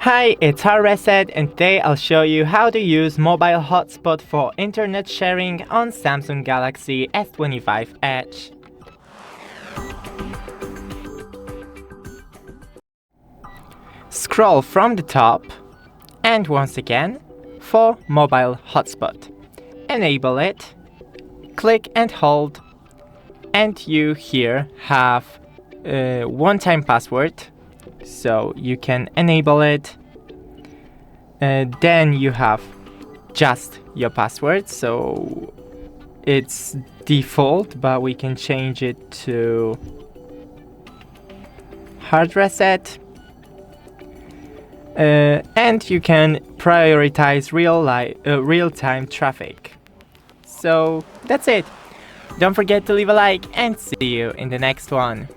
Hi, it's HardReset, and today I'll show you how to use mobile hotspot for internet sharing on Samsung Galaxy S25 Edge. Scroll from the top and once again for mobile hotspot. Enable it, click and hold, and you here have a one-time password. So you can enable it. Then you have just your password, so it's default, but we can change it to hard reset. And you can prioritize real-time traffic. So that's it. Don't forget to leave a like and see you in the next one.